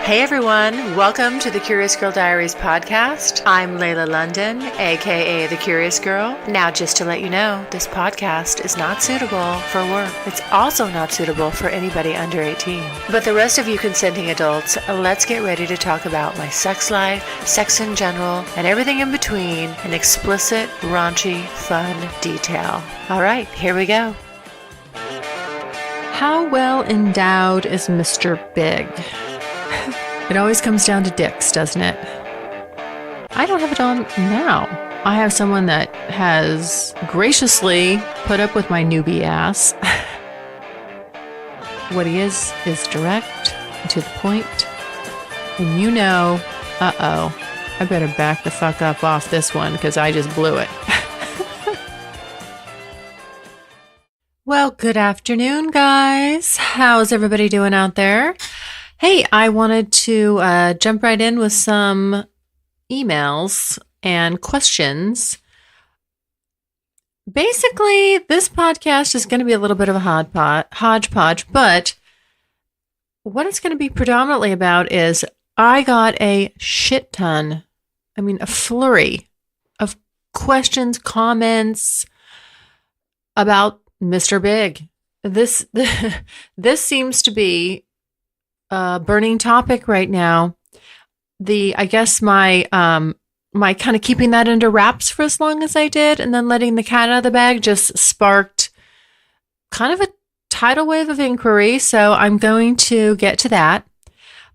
Hey everyone, welcome to the Curious Girl Diaries podcast. I'm Layla London, aka The Curious Girl. Now, just to let you know, this podcast is not suitable for work. It's also not suitable for anybody under 18. But the rest of you consenting adults, let's get ready to talk about my sex life, sex in general, and everything in between in explicit, raunchy, fun detail. All right, here we go. How well endowed is Mr. Big? It always comes down to dicks, doesn't it? I don't have it on now. I have someone that has graciously put up with my newbie ass. What he is direct and to the point. And you know, I better back the fuck up off this one because I just blew it. Well, good afternoon, guys. How's everybody doing out there? Hey, I wanted to jump right in with some emails and questions. Basically, this podcast is going to be a little bit of a hodgepodge, but what it's going to be predominantly about is I got a shit ton, a flurry of questions, comments about Mr. Big. This seems to be a burning topic right now. I guess my kind of keeping that under wraps for as long as I did and then letting the cat out of the bag just sparked kind of a tidal wave of inquiry. So I'm going to get to that.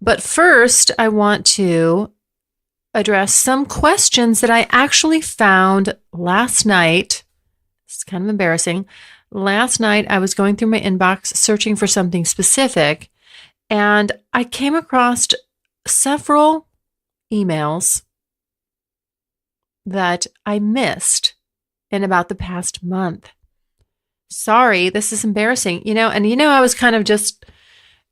But first, I want to address some questions that I actually found last night. It's kind of embarrassing. Last night, I was going through my inbox searching for something specific, and I came across several emails that I missed in about the past month. Sorry, this is embarrassing. I was kind of just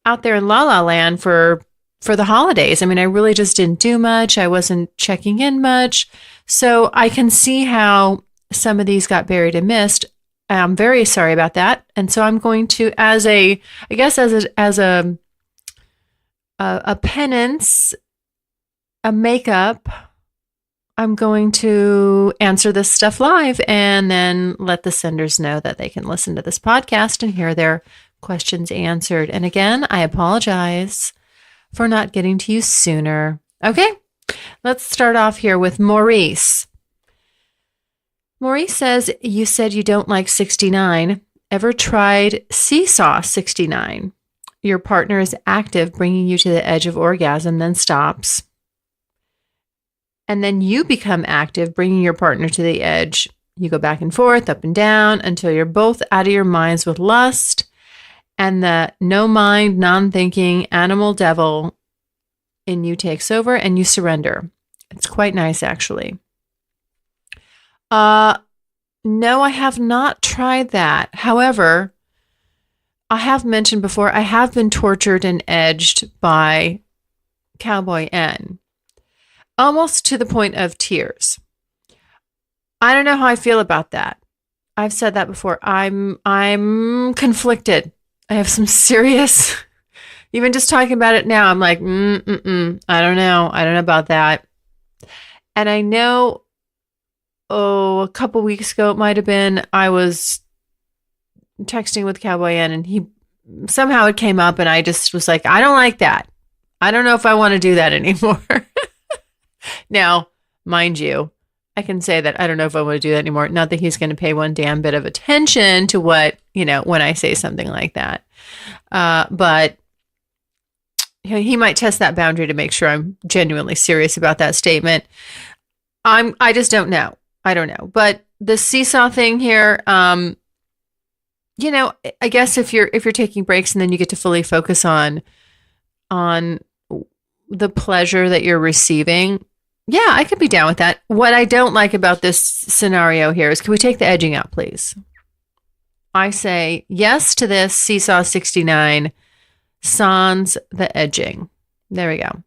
out there in La La Land for the holidays. I really just didn't do much. I wasn't checking in much. So I can see how some of these got buried and missed. I'm very sorry about that. And so I'm going to, as a penance, a makeup, I'm going to answer this stuff live and then let the senders know that they can listen to this podcast and hear their questions answered. And again, I apologize for not getting to you sooner. Okay, let's start off here with Maurice. Maurice says, you said you don't like 69. Ever tried Seesaw 69? Your partner is active, bringing you to the edge of orgasm, then stops. And then you become active, bringing your partner to the edge. You go back and forth, up and down, until you're both out of your minds with lust. And the no mind, non-thinking animal devil in you takes over and you surrender. It's quite nice, actually. No, I have not tried that. However, I have mentioned before, I have been tortured and edged by Cowboy N, almost to the point of tears. I don't know how I feel about that. I've said that before. I'm conflicted. I have some serious, even just talking about it now, I'm like, I don't know. I don't know about that. And I know, a couple weeks ago, it might have been, I was texting with Cowboy N and somehow it came up and I just was like, I don't like that. I don't know if I want to do that anymore. Now, mind you, I can say that I don't know if I want to do that anymore. Not that he's going to pay one damn bit of attention to what, when I say something like that. But he might test that boundary to make sure I'm genuinely serious about that statement. I just don't know. I don't know. But the seesaw thing here, I guess if you're taking breaks and then you get to fully focus on the pleasure that you're receiving, yeah, I could be down with that. What I don't like about this scenario here is, can we take the edging out, please? I say yes to this Seesaw 69, sans the edging. There we go.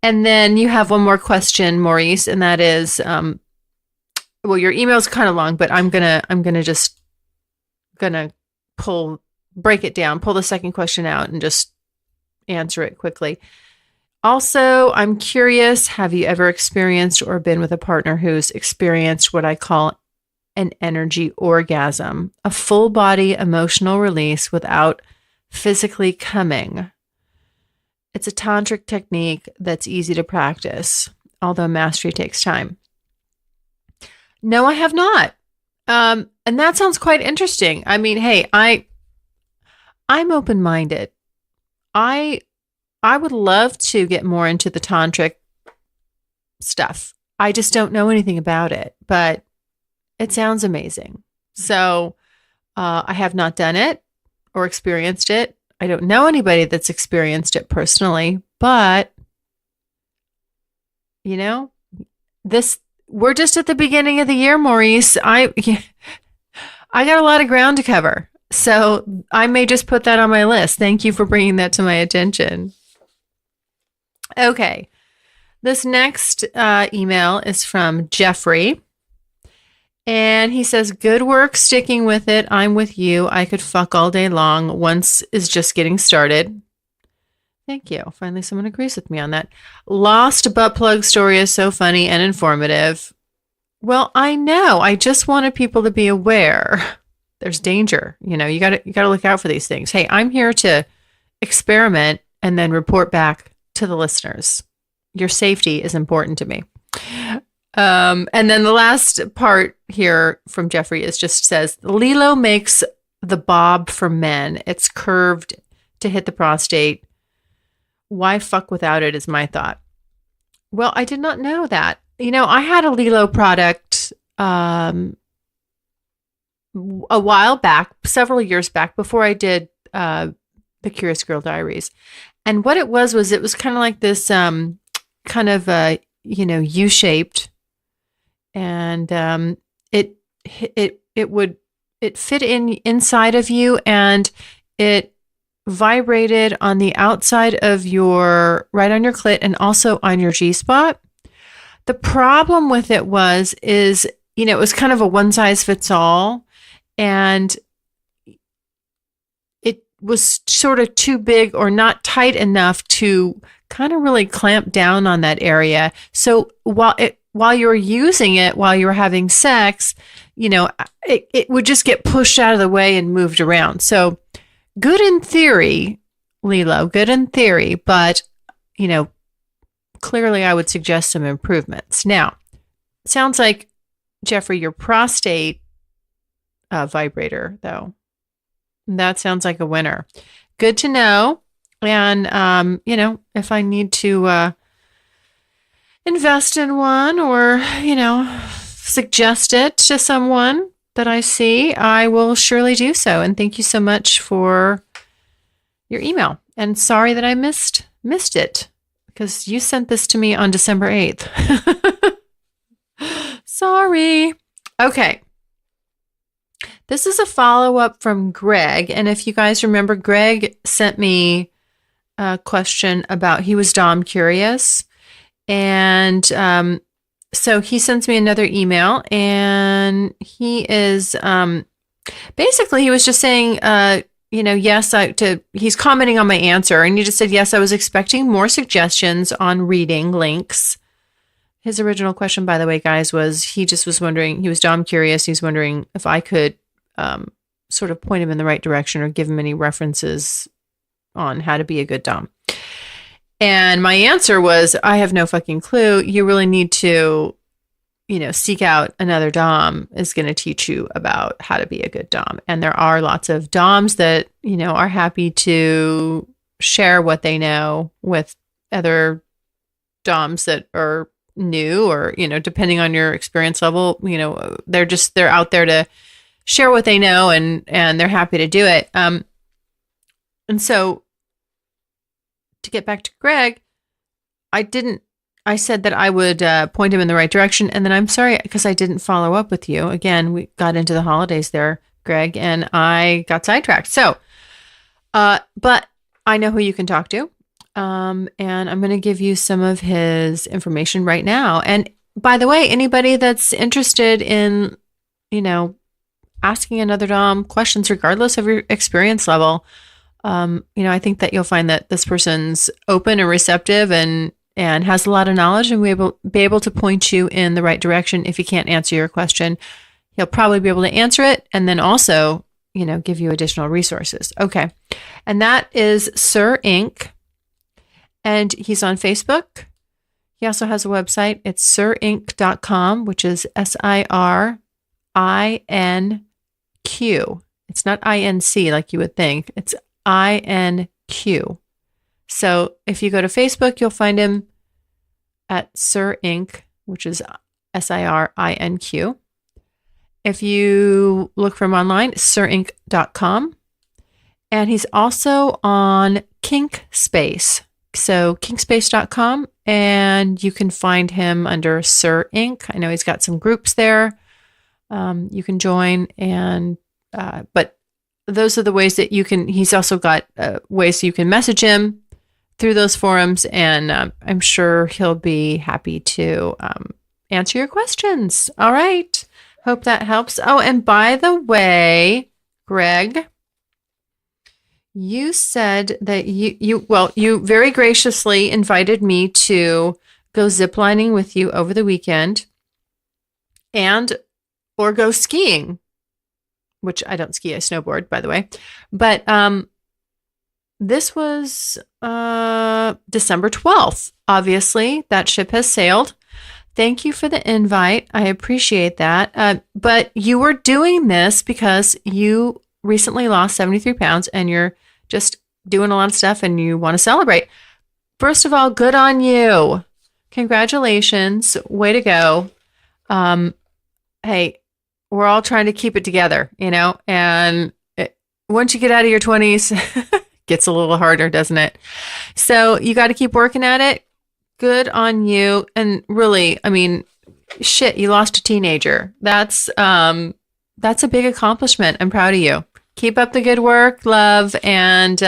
And then you have one more question, Maurice, and that is, well, your email's kind of long, but I'm gonna break it down, pull the second question out, and just answer it quickly. Also, I'm curious, have you ever experienced or been with a partner who's experienced what I call an energy orgasm, a full body emotional release without physically coming? It's a tantric technique that's easy to practice, although mastery takes time. No, I have not. And that sounds quite interesting. I mean, hey, I'm open-minded. I I would love to get more into the tantric stuff. I just don't know anything about it, but it sounds amazing. So, I have not done it or experienced it. I don't know anybody that's experienced it personally, but you know, this we're just at the beginning of the year, Maurice. I got a lot of ground to cover. So, I may just put that on my list. Thank you for bringing that to my attention. Okay. This next email is from Jeffrey. And he says, good work sticking with it. I'm with you. I could fuck all day long. Once is just getting started. Thank you. Finally, someone agrees with me on that. Lost butt plug story is so funny and informative. Well, I know. I just wanted people to be aware. There's danger. You know, you gotta look out for these things. Hey, I'm here to experiment and then report back to the listeners. Your safety is important to me. And then the last part here from Jeffrey is just says, Lilo makes the bob for men. It's curved to hit the prostate. Why fuck without it is my thought. Well, I did not know that. You know, I had a Lilo product a while back, several years back, before I did the Curious Girl Diaries. And what it was it was kind of like this kind of U-shaped, and it fit inside of you, and it vibrated on the outside of right on your clit and also on your G-spot. The problem with it is it was kind of a one size fits all, and it was sort of too big or not tight enough to kind of really clamp down on that area. So while you were using it, while you were having sex, it would just get pushed out of the way and moved around. So good in theory, Lilo, good in theory, but, clearly I would suggest some improvements. Now, sounds like, Jeffrey, your prostate vibrator, though, that sounds like a winner. Good to know. And, if I need to invest in one or, suggest it to someone that I see, I will surely do so. And thank you so much for your email. And sorry that I missed it, because you sent this to me on December 8th. Sorry. Okay. This is a follow-up from Greg. And if you guys remember, Greg sent me a question about, he was Dom curious. And so he sends me another email, and he is basically, he was just saying, yes, he's commenting on my answer. And he just said, yes, I was expecting more suggestions on reading links. His original question, by the way, guys, was he was wondering, he was Dom curious. He's wondering if I could sort of point him in the right direction or give him any references on how to be a good Dom. And my answer was, I have no fucking clue. You really need to, seek out another Dom is going to teach you about how to be a good Dom. And there are lots of Doms that, are happy to share what they know with other Doms that are new, or, depending on your experience level, they're out there to share what they know, and they're happy to do it. And so, to get back to Greg, I said that I would point him in the right direction. And then I'm sorry, because I didn't follow up with you. Again, we got into the holidays there, Greg, and I got sidetracked. So, but I know who you can talk to. And I'm going to give you some of his information right now. And by the way, anybody that's interested in, asking another Dom questions, regardless of your experience level, I think that you'll find that this person's open and receptive and has a lot of knowledge and will be able to point you in the right direction. If he can't answer your question, he'll probably be able to answer it and then also, give you additional resources. Okay. And that is Sir Inc. And he's on Facebook. He also has a website. It's sirinq.com, which is SIRINQ. It's not INC like you would think. It's INQ. So if you go to Facebook, you'll find him at Sir Inc., which is SIRINQ. If you look for him online, sirinq.com. And he's also on Kink Space. So kinkspace.com, and you can find him under Sir Inc. I know he's got some groups there. You can join, but those are the ways that you can. He's also got ways you can message him through those forums, and I'm sure he'll be happy to answer your questions. All right. Hope that helps. Oh, and by the way, Greg, you said that you very graciously invited me to go ziplining with you over the weekend or go skiing, which I don't ski, I snowboard, by the way. But this was December 12th. Obviously, that ship has sailed. Thank you for the invite. I appreciate that. But you were doing this because you recently lost 73 pounds and you're just doing a lot of stuff and you want to celebrate. First of all, good on you. Congratulations. Way to go. Hey, we're all trying to keep it together, and once you get out of your 20s, it gets a little harder, doesn't it? So you got to keep working at it. Good on you. And really, shit, you lost a teenager. That's a big accomplishment. I'm proud of you. Keep up the good work, love, and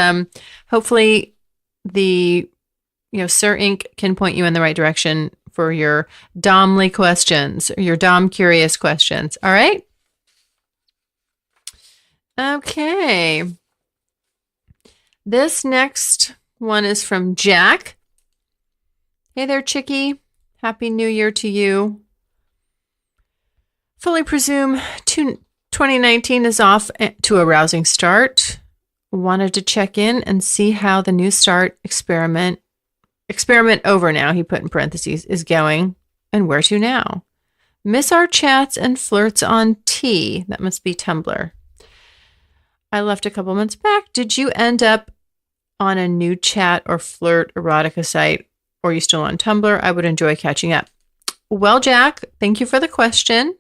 hopefully the Sir Inc. can point you in the right direction for your Domly questions, or your Dom curious questions. All right? Okay. This next one is from Jack. Hey there, Chickie. Happy New Year to you. Fully presume 2019 is off to a rousing start. Wanted to check in and see how the New Start experiment over now, he put in parentheses, is going, and where to now. Miss our chats and flirts on T. That must be Tumblr. I left a couple months back. Did you end up on a new chat or flirt erotica site, or are you still on Tumblr? I would enjoy catching up. Well, Jack, thank you for the question.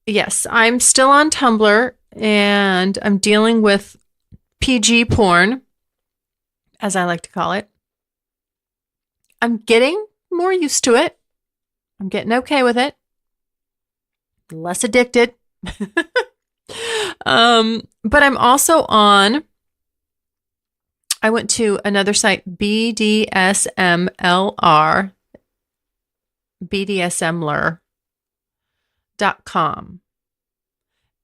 Yes, I'm still on Tumblr, and I'm dealing with PG porn, as I like to call it. I'm getting more used to it. I'm getting okay with it. Less addicted. But I'm also on, I went to another site, BDSMler.com,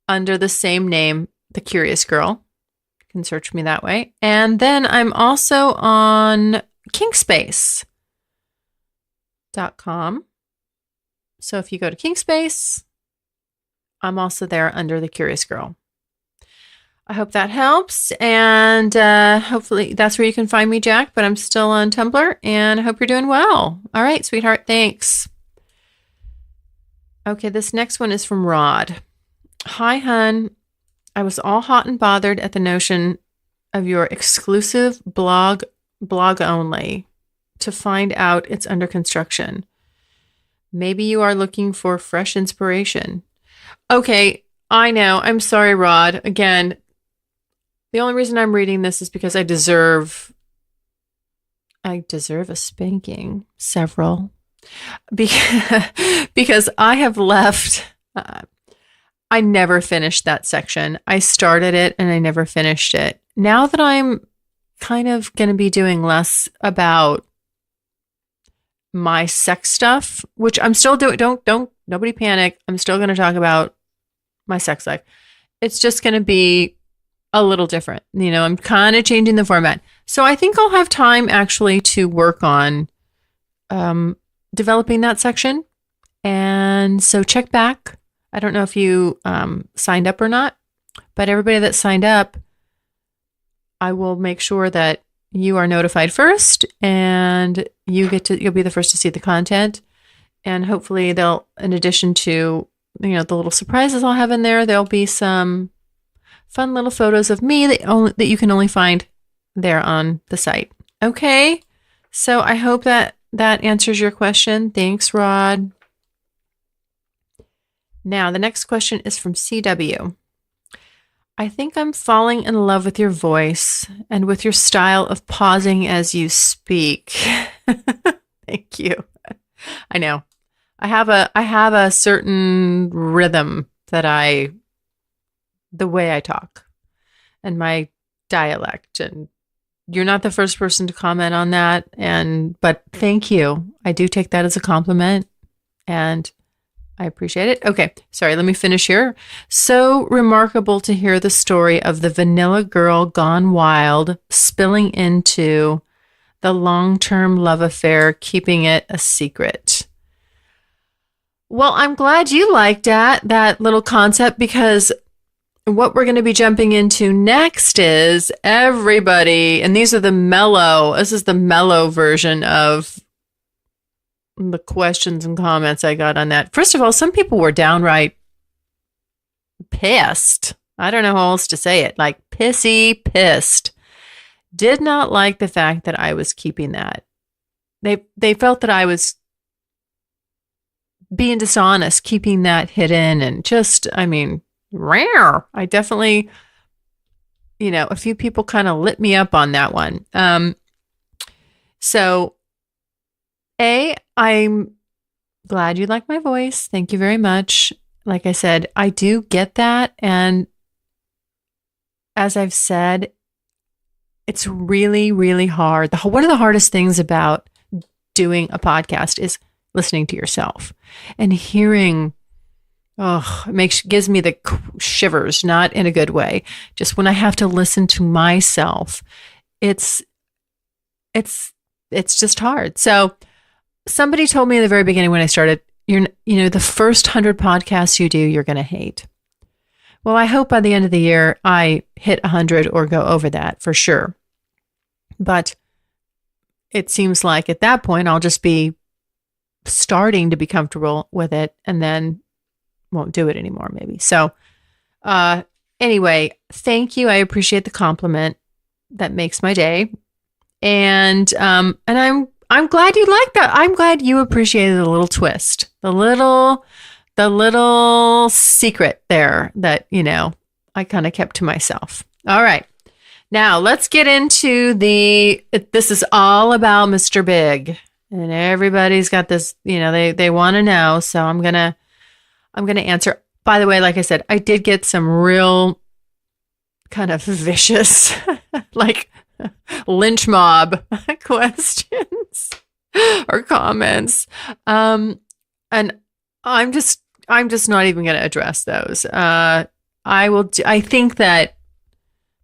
under the same name, The Curious Girl. You can search me that way. And then I'm also on Kinkspace.com. So if you go to Kinkspace, I'm also there under The Curious Girl. I hope that helps. And hopefully that's where you can find me, Jack. But I'm still on Tumblr, and I hope you're doing well. All right, sweetheart. Thanks. Okay, this next one is from Rod. Hi, hun. I was all hot and bothered at the notion of your exclusive blog only, to find out it's under construction. Maybe you are looking for fresh inspiration. Okay, I know. I'm sorry, Rod. Again, the only reason I'm reading this is because I deserve a spanking. Several. Because I have left. I never finished that section. I started it and I never finished it. Now that I'm kind of going to be doing less about my sex stuff, which I'm still doing. Don't nobody panic. I'm still going to talk about my sex life. It's just going to be a little different. I'm kind of changing the format. So I think I'll have time actually to work on developing that section. And so check back. I don't know if you signed up or not, but everybody that signed up, I will make sure that you are notified first, and you'll be the first to see the content. And hopefully in addition to, the little surprises I'll have in there, there'll be some fun little photos of me that you can only find there on the site. Okay. So I hope that answers your question. Thanks, Rod. Now, the next question is from CW. I think I'm falling in love with your voice and with your style of pausing as you speak. Thank you. I know. I have a certain rhythm the way I talk and my dialect, and you're not the first person to comment on that. But thank you. I do take that as a compliment, and I appreciate it. Okay. Sorry. Let me finish here. So remarkable to hear the story of the vanilla girl gone wild, spilling into the long-term love affair, keeping it a secret. Well, I'm glad you liked that little concept, because what we're going to be jumping into next is everybody, and this is the mellow version of the questions and comments I got on that. First of all, some people were downright pissed. I don't know how else to say it. Like pissed. Did not like the fact that I was keeping that. They felt that I was being dishonest, keeping that hidden, and rare. I definitely, a few people kind of lit me up on that one. So I'm glad you like my voice. Thank you very much. Like I said, I do get that. And as I've said, it's really, really hard. One of the hardest things about doing a podcast is listening to yourself and hearing. Gives me the shivers, not in a good way. Just when I have to listen to myself, it's just hard. So somebody told me in the very beginning when I started, the first 100 podcasts you do, you're going to hate. Well, I hope by the end of the year, I hit 100 or go over that for sure. But it seems like at that point, I'll just be starting to be comfortable with it, and then won't do it anymore, maybe. So anyway, thank you. I appreciate the compliment. That makes my day. And I'm glad you liked that. I'm glad you appreciated the little twist, the little secret there that, I kind of kept to myself. All right. Now let's get into this is all about Mr. Big, and everybody's got this, they want to know. So I'm going to answer. By the way, like I said, I did get some real kind of vicious, like lynch mob questions or comments. And I'm just not even going to address those. I think that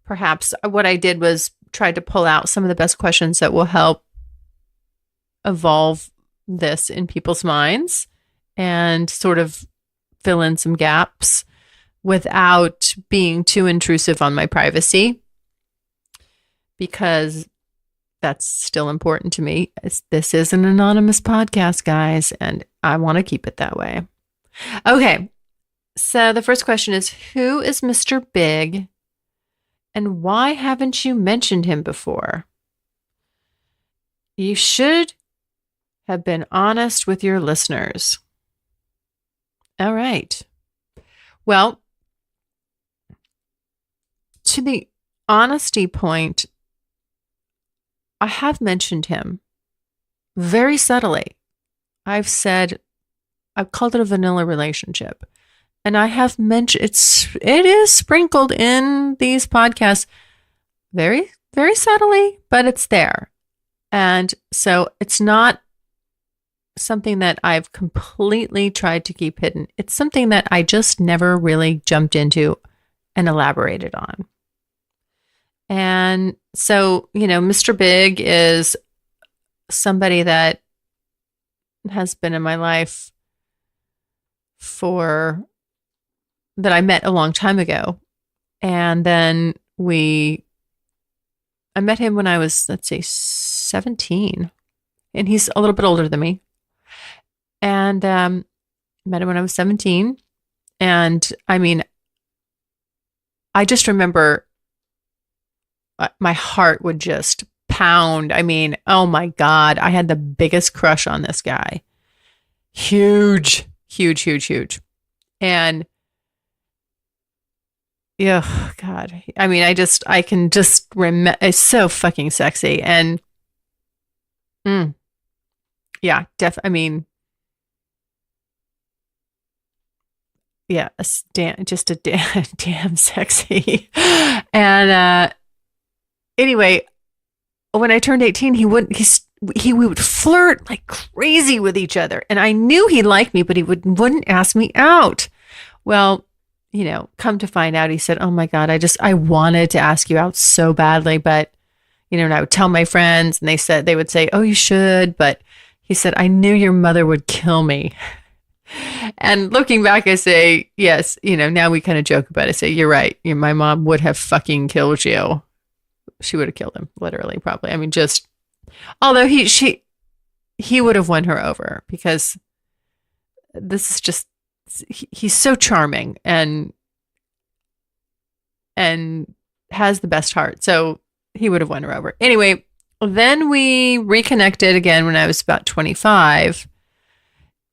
perhaps what I did was try to pull out some of the best questions that will help evolve this in people's minds and sort of fill in some gaps without being too intrusive on my privacy, because that's still important to me. This is an anonymous podcast, guys, and I want to keep it that way. Okay, so the first question is, who is Mr. Big, and why haven't you mentioned him before? You should have been honest with your listeners. All right. Well, to the honesty point, I have mentioned him very subtly. I've called it a vanilla relationship. And I have mentioned it is sprinkled in these podcasts very, very subtly, but it's there. And so it's not something that I've completely tried to keep hidden. It's something that I just never really jumped into and elaborated on. And so, Mr. Big is somebody that has been in my life that I met a long time ago. And then I met him when I was, let's say, 17. And he's a little bit older than me. And met him when I was 17. And I mean, I just remember my heart would just pound. I mean, oh my God, I had the biggest crush on this guy. Huge, huge, huge, huge. And yeah, God. I mean, I can just remember. It's so fucking sexy. And yeah, I mean, yeah, just a damn sexy. And anyway, when I turned 18, he would flirt like crazy with each other, and I knew he liked me, but he wouldn't ask me out. Well, come to find out, he said, "Oh my God, I wanted to ask you out so badly, but and I would tell my friends, and they would say, 'Oh, you should,' but he said, 'I knew your mother would kill me.'" And looking back, I say, yes, now we kind of joke about it. I say, you're right. My mom would have fucking killed you. She would have killed him, literally, probably. I mean, although he would have won her over, because this is just, he's so charming and has the best heart. So he would have won her over. Anyway, then we reconnected again when I was about 25.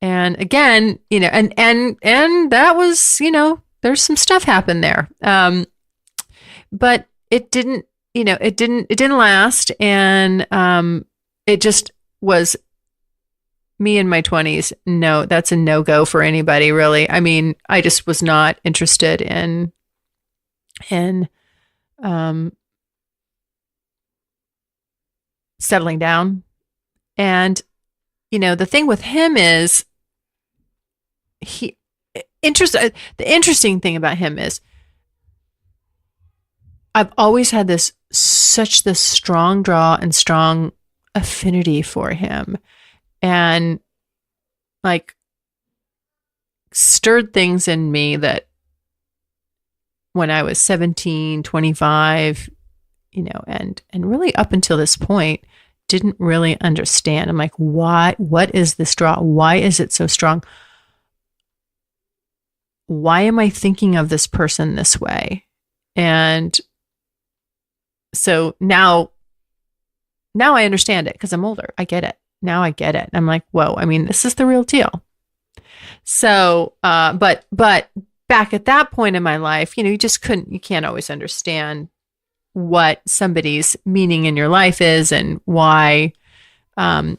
And again, and that was, there's some stuff happened there. But it didn't last. And, it just was me in my 20s. No, that's a no-go for anybody, really. I mean, I just was not interested in settling down. And, the thing with him is, the interesting thing about him is I've always had this strong draw and strong affinity for him, and like stirred things in me that when I was 17, 25, and really up until this point didn't really understand. I'm like, what is this draw? Why is it so strong? Why am I thinking of this person this way? And so now I understand it because I'm older. I get it. Now I get it. I'm like, whoa, I mean, this is the real deal. So, but back at that point in my life, you can't always understand what somebody's meaning in your life is and why, why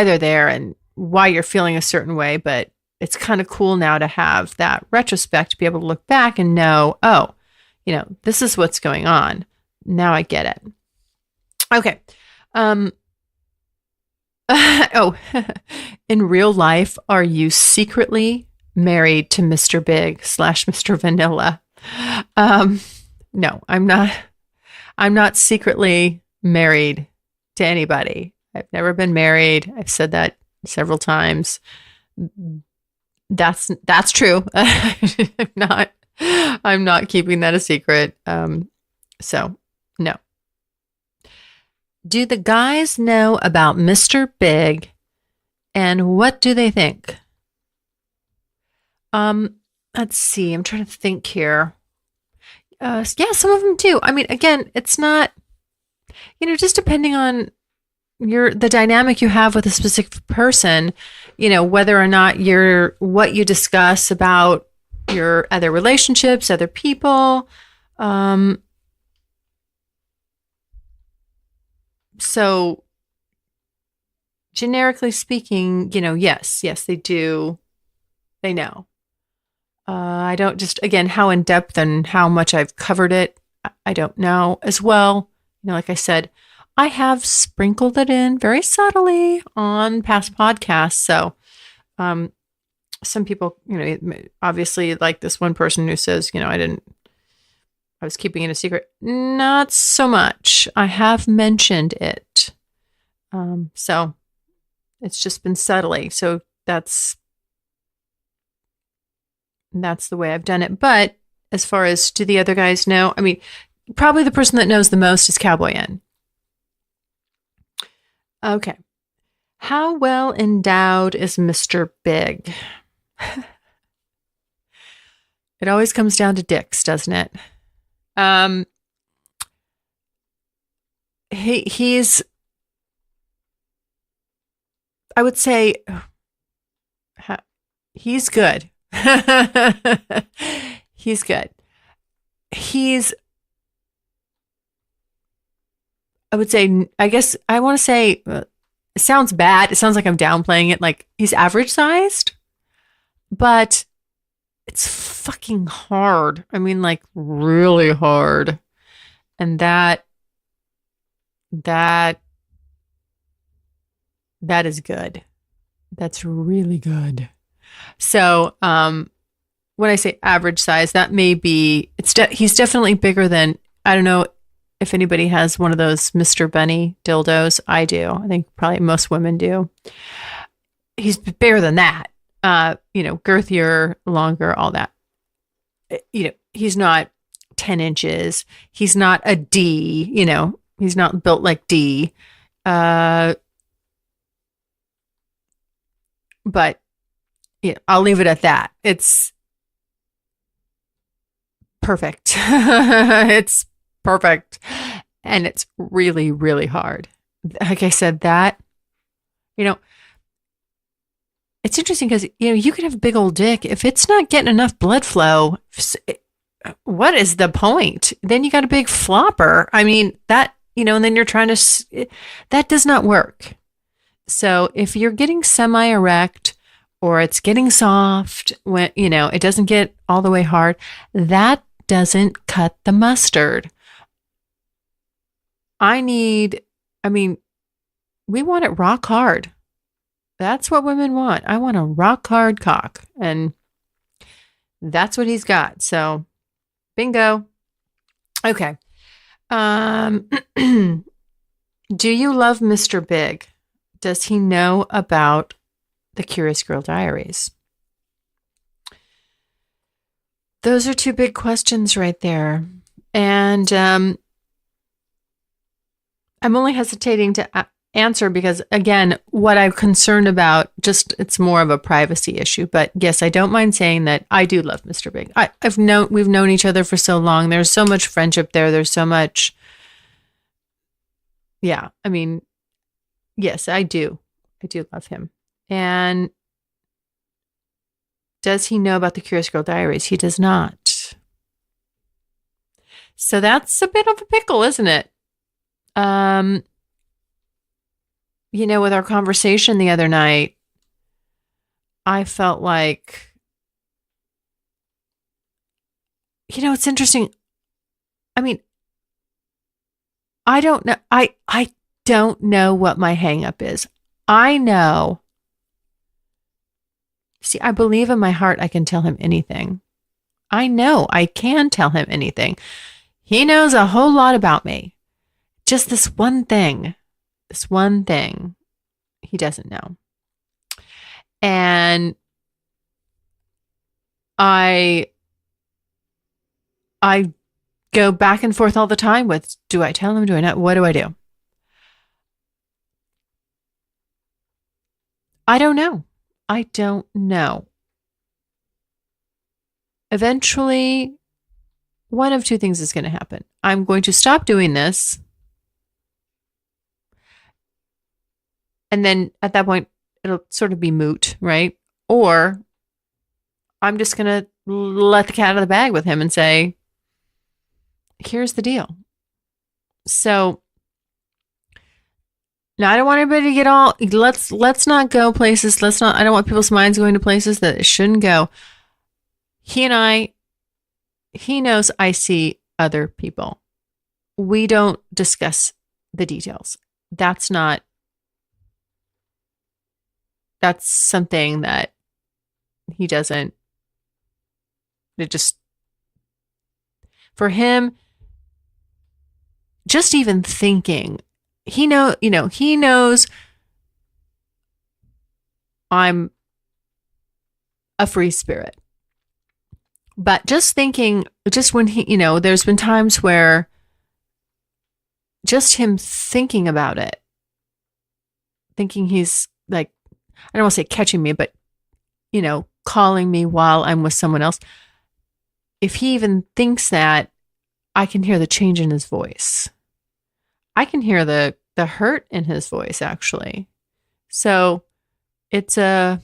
they're there and why you're feeling a certain way. But it's kind of cool now to have that retrospect, to be able to look back and know, oh, this is what's going on. Now I get it. Okay. In real life, are you secretly married to Mr. Big / Mr. Vanilla? No, I'm not. I'm not secretly married to anybody. I've never been married. I've said that several times. That's true. I'm not keeping that a secret. So no. Do the guys know about Mr. Big, and what do they think? Let's see. I'm trying to think here. Yeah, some of them do. I mean, again, it's not, just depending on the dynamic you have with a specific person, whether or not what you discuss about your other relationships, other people. So generically speaking, yes, they do. They know. I don't again, how in depth and how much I've covered it, I don't know as well. Like I said, I have sprinkled it in very subtly on past podcasts. So, some people, obviously, like this one person who says, I didn't I was keeping it a secret. Not so much. I have mentioned it. So it's just been subtly. So that's the way I've done it. But as far as do the other guys know, I mean, probably the person that knows the most is Cowboy N. Okay. How well endowed is Mr. Big? It always comes down to dicks, doesn't it? He's, I would say, he's good. He's good. I would say, I guess I want to say, it sounds bad. It sounds like I'm downplaying it. Like he's average sized, but it's fucking hard. I mean, like really hard. And that is good. That's really good. So, when I say average size, that may be, he's definitely bigger than, I don't know if anybody has one of those Mr. Bunny dildos. I do. I think probably most women do. He's bigger than that. Girthier, longer, all that. He's not 10 inches. He's not a D, he's not built like D. But I'll leave it at that. It's perfect. It's perfect. And it's really, really hard. Like I said, it's interesting because, you can have a big old dick. If it's not getting enough blood flow, what is the point? Then you got a big flopper. I mean, that, and then you're trying to, that does not work. So if you're getting semi-erect or it's getting soft, when, it doesn't get all the way hard, that doesn't cut the mustard. We want it rock hard. That's what women want. I want a rock hard cock. And that's what he's got. So bingo. Okay. Do you love Mr. Big? Does he know about the Curious Girl Diaries? Those are two big questions right there. And I'm only hesitating to answer because, again, what I'm concerned about, it's more of a privacy issue. But yes, I don't mind saying that I do love Mr. Big. We've known each other for so long. There's so much friendship there. There's so much. Yeah. I mean, yes, I do. I do love him. And does he know about the Curious Girl Diaries? He does not. So that's a bit of a pickle, isn't it? With our conversation the other night, I felt like, it's interesting. I mean, I don't know. I don't know what my hang up is. I know. See, I believe in my heart I can tell him anything. I know I can tell him anything. He knows a whole lot about me. Just this one thing he doesn't know. And I go back and forth all the time with, do I tell him? Do I not? What do I do? I don't know. I don't know. Eventually, one of two things is going to happen. I'm going to stop doing this. And then at that point, it'll sort of be moot, right? Or I'm just going to let the cat out of the bag with him and say, here's the deal. So now I don't want everybody to get all, let's not go places. I don't want people's minds going to places that it shouldn't go. He knows I see other people. We don't discuss the details. That's something that he doesn't, For him, just even thinking, he knows I'm a free spirit. But just thinking, just when there's been times where just him thinking about it, thinking he's like, I don't want to say catching me, but, calling me while I'm with someone else. If he even thinks that, I can hear the change in his voice. I can hear the hurt in his voice, actually. So it's a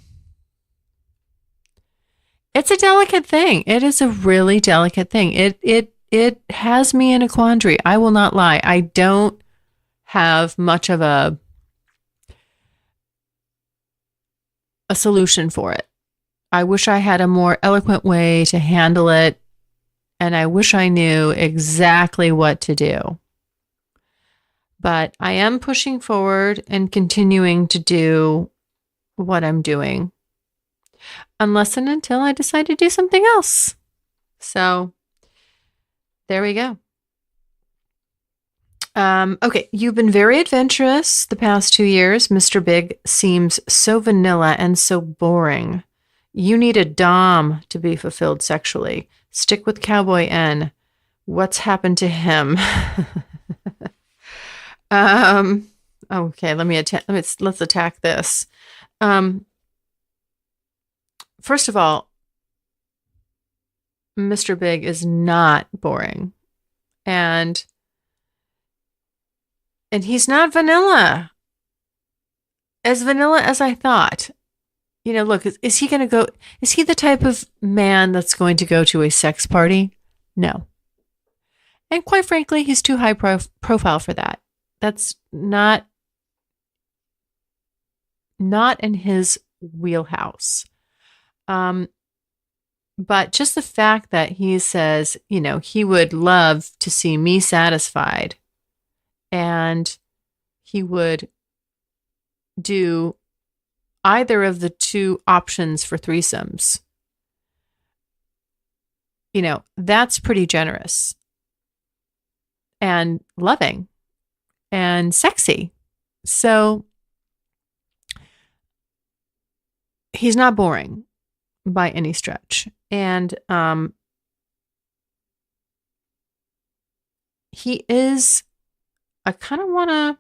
delicate thing. It is a really delicate thing. It has me in a quandary. I will not lie. I don't have much of a solution for it. I wish I had a more eloquent way to handle it, and I wish I knew exactly what to do. But I am pushing forward and continuing to do what I'm doing, unless and until I decide to do something else. So there we go. Okay, you've been very adventurous the past 2 years. Mr. Big seems so vanilla and so boring. You need a dom to be fulfilled sexually. Stick with Cowboy N. What's happened to him? Okay, let's attack this. First of all, Mr. Big is not boring. And he's not vanilla. As vanilla as I thought. Look, is he going to go? Is he the type of man that's going to go to a sex party? No. And quite frankly, he's too high profile for that. That's not in his wheelhouse. But just the fact that he says, he would love to see me satisfied, and he would do either of the two options for threesomes, that's pretty generous and loving and sexy. So he's not boring by any stretch. And he is, I kind of want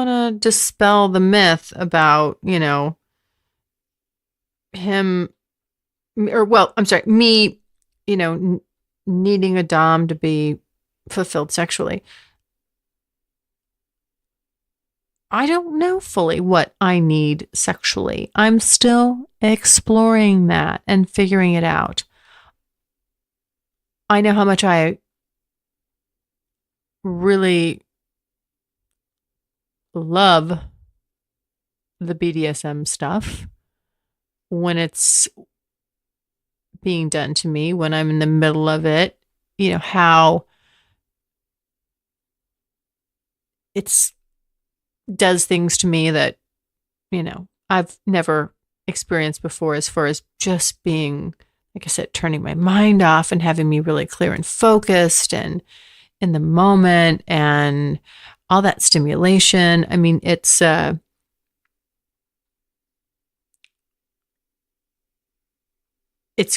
to dispel the myth about, him, me, needing a dom to be fulfilled sexually. I don't know fully what I need sexually. I'm still exploring that and figuring it out. I know how much I really love the BDSM stuff when it's being done to me, when I'm in the middle of it, how it's does things to me that, I've never experienced before, as far as just being, like I said, turning my mind off and having me really clear and focused and in the moment and all that stimulation. I mean, it's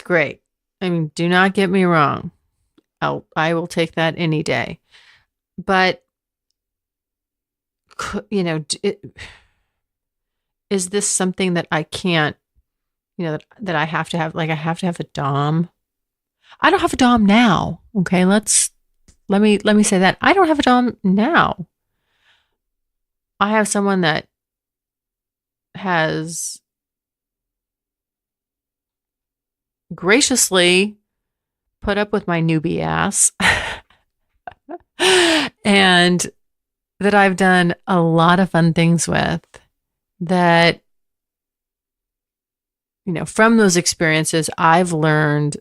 great. I mean, do not get me wrong. I will take that any day. But is this something that I can't, that I have to have? Like, I have to have a dom. I don't have a dom now. Okay, let me say that I don't have a dom now. I have someone that has graciously put up with my newbie ass and that I've done a lot of fun things with, that, from those experiences, I've learned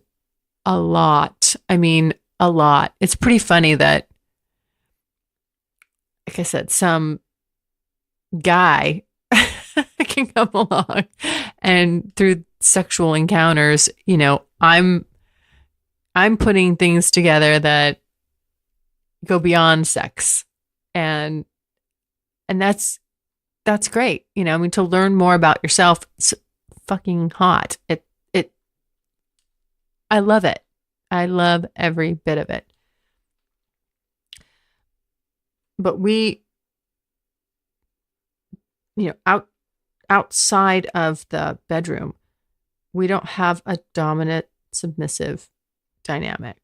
a lot. I mean, a lot. It's pretty funny that, like I said, some guy can come along and through sexual encounters, I'm I'm putting things together that go beyond sex. And that's great. I mean, to learn more about yourself, it's fucking hot. I love it. I love every bit of it. But we, outside of the bedroom, we don't have a dominant submissive dynamic.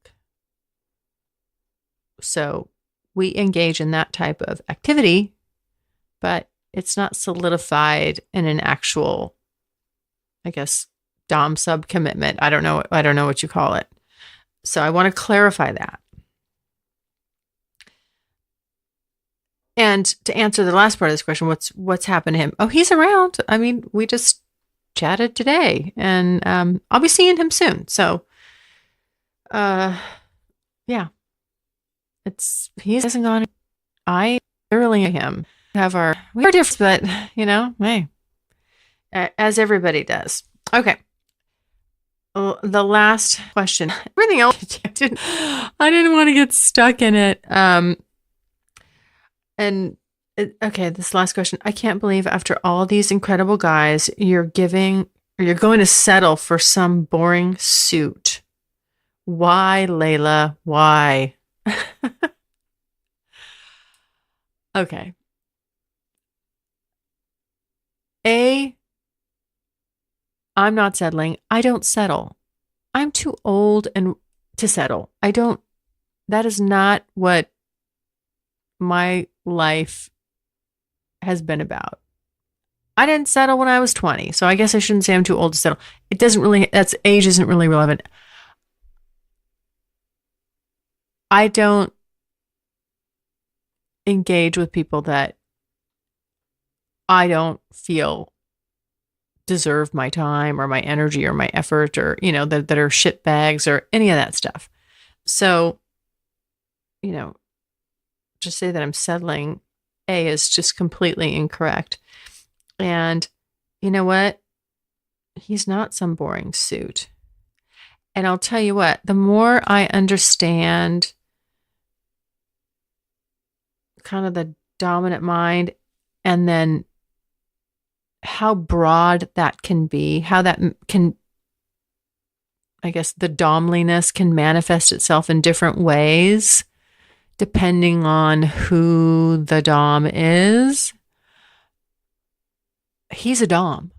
So we engage in that type of activity, but it's not solidified in an actual, I guess, dom sub commitment. I don't know what you call it. So I want to clarify that. And to answer the last part of this question, what's happened to him? Oh, he's around. I mean, we just chatted today, and I'll be seeing him soon. So, yeah, he hasn't gone. I thoroughly him. We are different, but hey, as everybody does. Okay. The last question. Everything else, I didn't want to get stuck in it. Okay, this last question. I can't believe after all these incredible guys, you're going to settle for some boring suit. Why, Layla? Why? Okay. I'm not settling. I don't settle. I'm too old to settle. That is not what my life has been about. I didn't settle when I was 20, so I guess I shouldn't say I'm too old to settle. Age isn't really relevant. I don't engage with people that I don't feel deserve my time or my energy or my effort, or that are shit bags or any of that stuff. So, just say that I'm settling is just completely incorrect. And you know what? He's not some boring suit. And I'll tell you what, the more I understand kind of the dominant mind, and then how broad that can be, how that can, I guess, the domliness can manifest itself in different ways depending on who the dom is. He's a dom.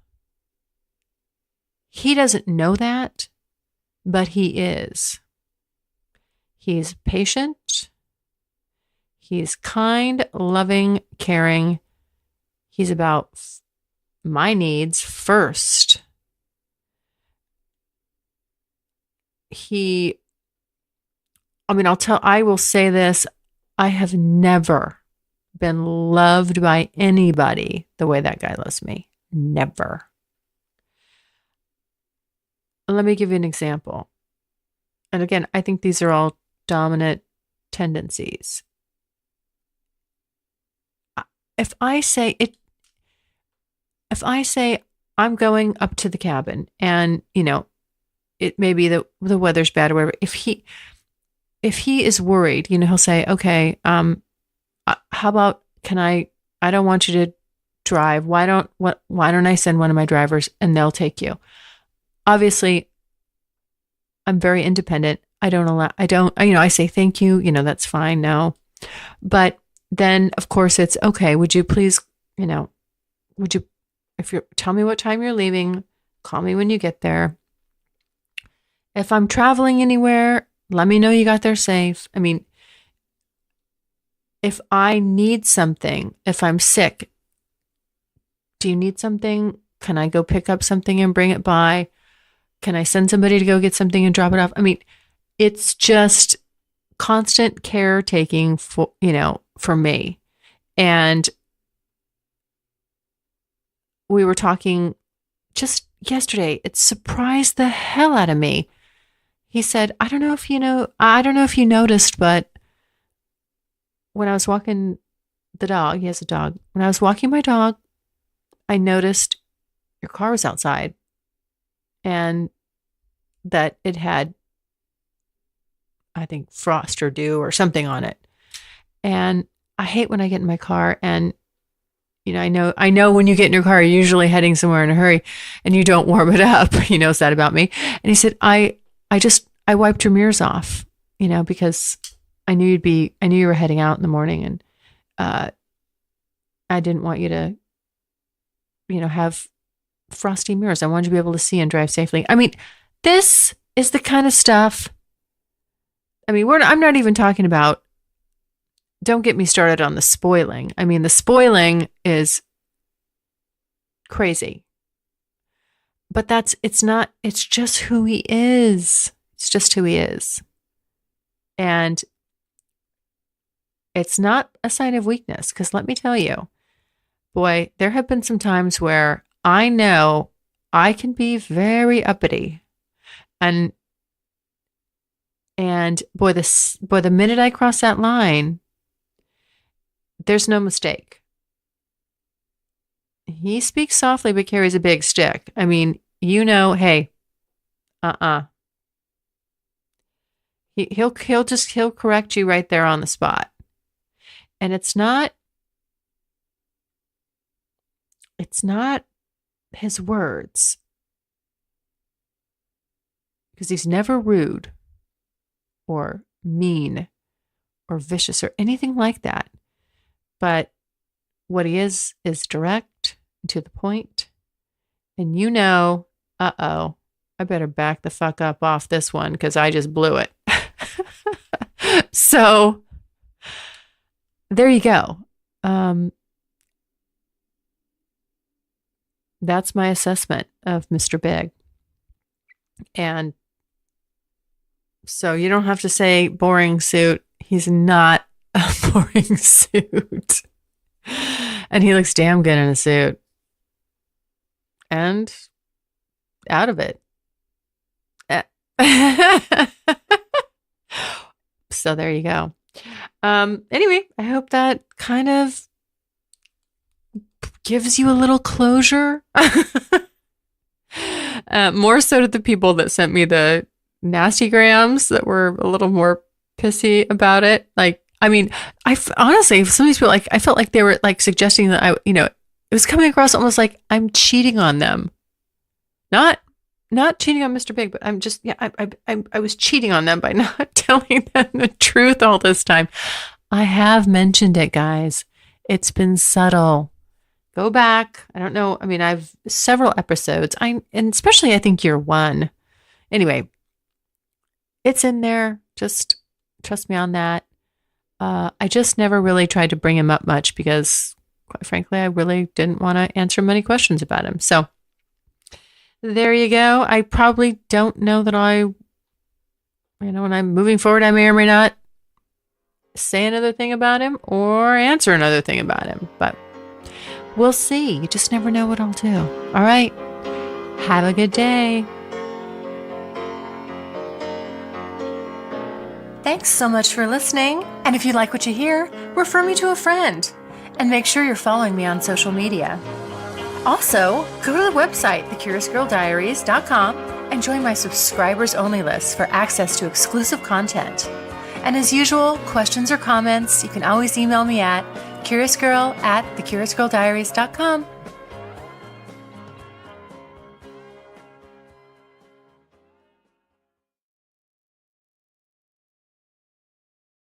He doesn't know that, but he is. He's patient. He's kind, loving, caring. He's about my needs first. I will say this. I have never been loved by anybody the way that guy loves me. Never. Let me give you an example. And again, I think these are all dominant tendencies. If I say I'm going up to the cabin and, it may be that the weather's bad or whatever. If he is worried, he'll say, okay, how about, I don't want you to drive. Why don't I send one of my drivers and they'll take you? Obviously, I'm very independent. I say, thank you. That's fine. No. But then of course it's okay. Would you please, tell me what time you're leaving, call me when you get there. If I'm traveling anywhere, let me know you got there safe. I mean, if I need something, if I'm sick, do you need something? Can I go pick up something and bring it by? Can I send somebody to go get something and drop it off? I mean, it's just constant caretaking for me. And we were talking just yesterday. It surprised the hell out of me. He said, I don't know if you noticed, but when I was walking the dog, he has a dog. When I was walking my dog, I noticed your car was outside and that it had I think, frost or dew or something on it. And I hate when I get in my car and, I know when you get in your car, you're usually heading somewhere in a hurry and you don't warm it up. He knows that about me. And he said, I wiped your mirrors off, because I knew you were heading out in the morning, and I didn't want you to, have frosty mirrors. I wanted you to be able to see and drive safely. I mean, this is the kind of stuff. I mean, I'm not even talking about, don't get me started on the spoiling. I mean, the spoiling is crazy. But it's just who he is. It's just who he is. And it's not a sign of weakness, because let me tell you, boy, there have been some times where I know I can be very uppity. And boy, the minute I cross that line, there's no mistake. He speaks softly but carries a big stick. I mean, hey, He'll correct you right there on the spot. And it's not his words, because he's never rude or mean or vicious or anything like that. But what he is direct, to the point. And I better back the fuck up off this one, because I just blew it. So there you go. That's my assessment of Mr. Big. And so you don't have to say boring suit. He's not a boring suit. And he looks damn good in a suit. And out of it. So there you go. Anyway, I hope that kind of gives you a little closure. More so to the people that sent me the nasty grams that were a little more pissy about it. Like, I mean, honestly, some of these people, like, I felt like they were like suggesting that it was coming across almost like I'm cheating on them. Not cheating on Mr. Big, but I'm just, I was cheating on them by not telling them the truth all this time. I have mentioned it, guys. It's been subtle. Go back. I don't know. I mean, I've several episodes. And especially I think year 1. Anyway, it's in there. Just trust me on that. I just never really tried to bring him up much because, quite frankly, I really didn't want to answer many questions about him. So there you go. I probably don't know that when I'm moving forward, I may or may not say another thing about him or answer another thing about him. But we'll see. You just never know what I'll do. All right. Have a good day. Thanks so much for listening. And if you like what you hear, refer me to a friend. And make sure you're following me on social media. Also, go to the website, thecuriousgirldiaries.com, and join my subscribers-only list for access to exclusive content. And as usual, questions or comments, you can always email me at curiousgirl@thecuriousgirldiaries.com.